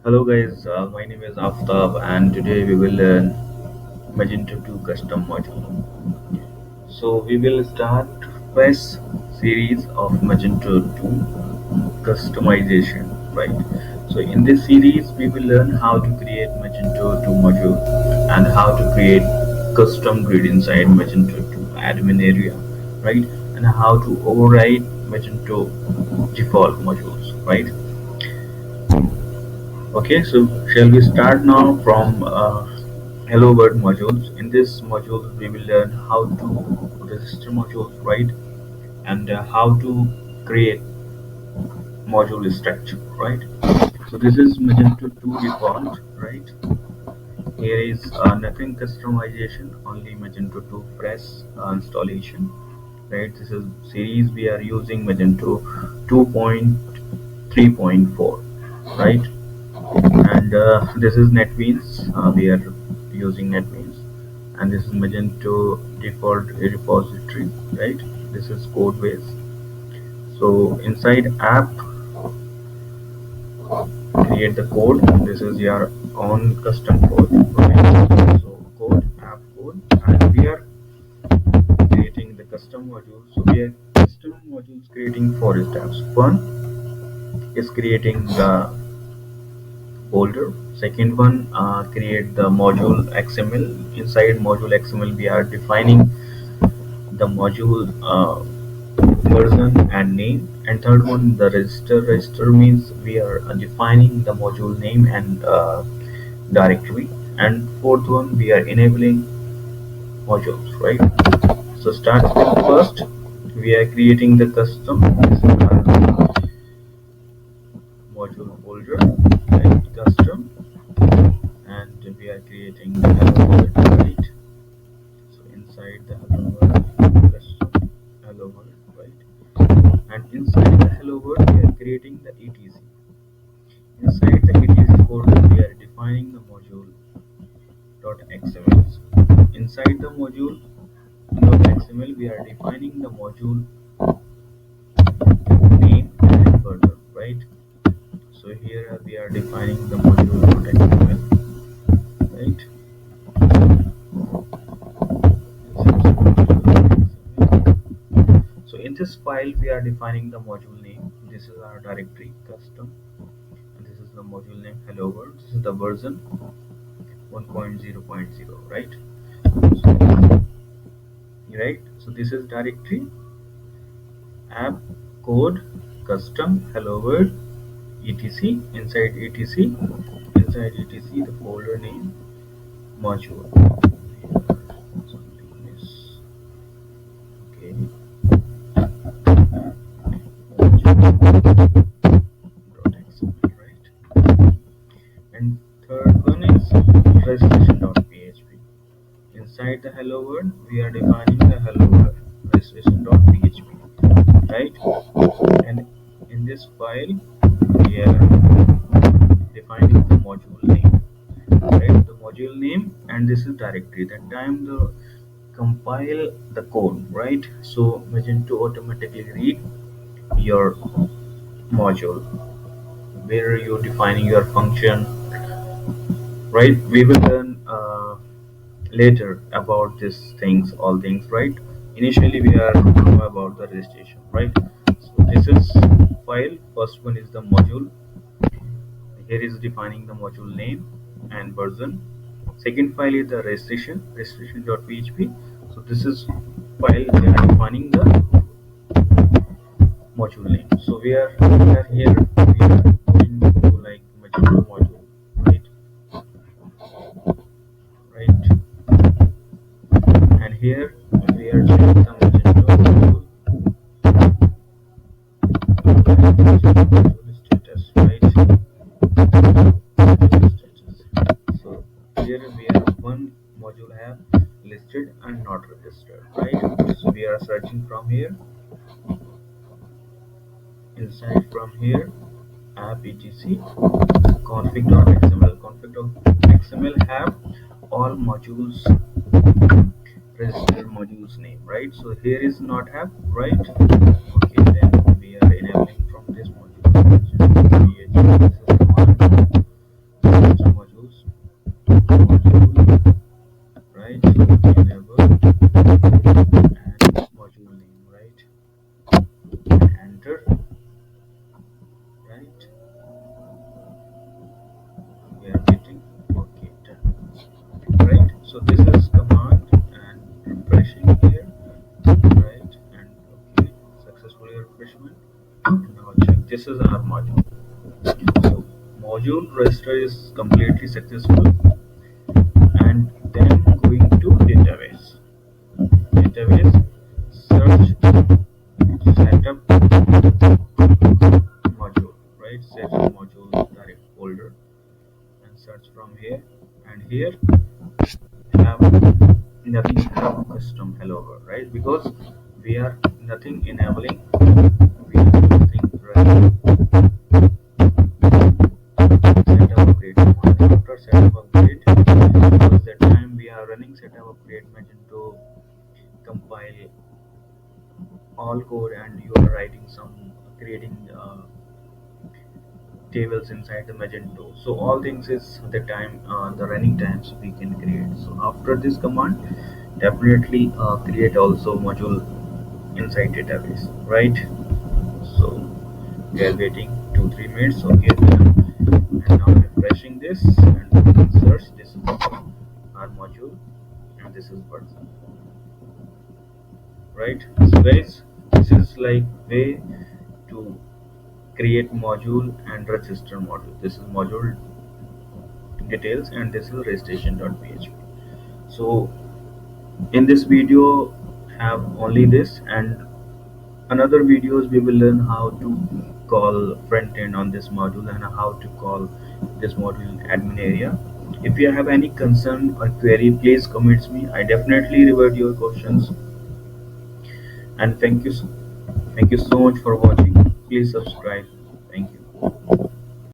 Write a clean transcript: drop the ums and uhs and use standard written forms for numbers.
Hello guys, my name is Aftab and today we will learn Magento 2 custom module. So we will start first series of Magento 2 customization, right? So in this series we will learn how to create Magento 2 module and how to create custom grid inside Magento 2 admin area, right? And how to override Magento default modules, right? Okay, so shall we start now from Hello World modules. In this module, we will learn how to register modules, right? And how to create module structure, right? So this is Magento 2 default, right? Here is nothing customization, only Magento 2 fresh installation, right? This is series we are using Magento 2.3.4, right? And this is NetBeans. We are using NetBeans, and this is Magento default repository, right? This is code base. So inside app, create the code. This is your own custom code, right? So code, app code, and we are creating the custom module. So we are custom modules creating four steps. One is creating the folder. Second one, create the module XML. Inside module XML, we are defining the module version and name. And third one, the register. Register means we are defining the module name and directory. And fourth one, we are enabling modules, right? So start with first. We are creating the custom. This is our module folder, right? Custom, and we are creating the hello world, right? So inside the hello world, custom hello world, right? And inside the hello world, we are creating the etc. Inside the etc folder, we are defining the module .xml. Inside the module .xml, we are defining the module name and further, right? So here we are defining the module.xml, right? So in this file, we are defining the module name. This is our directory custom, and this is the module name hello world. This is the version 1.0.0, right? So this is directory app code custom hello world etc. Inside etc the folder name module. Something is okay. Module.xml, right? And third one is registration.php. Inside the hello world, we are defining the hello world registration.php, right? And in this file, we are defining the module name, right? The module name, and this is directory. That time the compile the code, right? So Magento automatically read your module where you're defining your function, right? We will learn later about these things, all things, right? Initially we are know about the registration, right? So this is file. First one is the module. Here is defining the module name and version. Second file is the registration.php. So this is file we are defining the module name. So we are here, we are going to like Magento module, right? Right. And here we are checking the Magento module, module status, right? Status. So here we have one module have listed and not registered, right? So we are searching from here, inside from here, app etc config.xml. Config.xml have all modules register modules name, right? So here is not have, right? Okay, then we are enabling from this module. This is command. So this is command and refreshing here, right? And okay, successfully refreshment. Now check. This is our module. So module register is completely successful, and then going to database. Database search setup module, right? Setup module direct folder and search from here. And here have nothing have custom hello world, right? Because we are nothing enabling, we are nothing running setup upgrade command. After setup upgrade, because that time we are running setup upgrade Magento compile all code, and you are writing some creating tables inside the Magento. So all things is the time, the running times we can create. So after this command, definitely create also module inside database, right? So we are waiting 2-3 minutes. Okay, done. And now refreshing this and we can search. This is our module, and this is person, right? So guys, this is like way to create module and register module. This is module details, and this is registration.php. So in this video have only this, and another videos we will learn how to call front end on this module and how to call this module in admin area. If you have any concern or query, please comment me. I definitely revert your questions. And thank you so much for watching. Please subscribe. Thank you.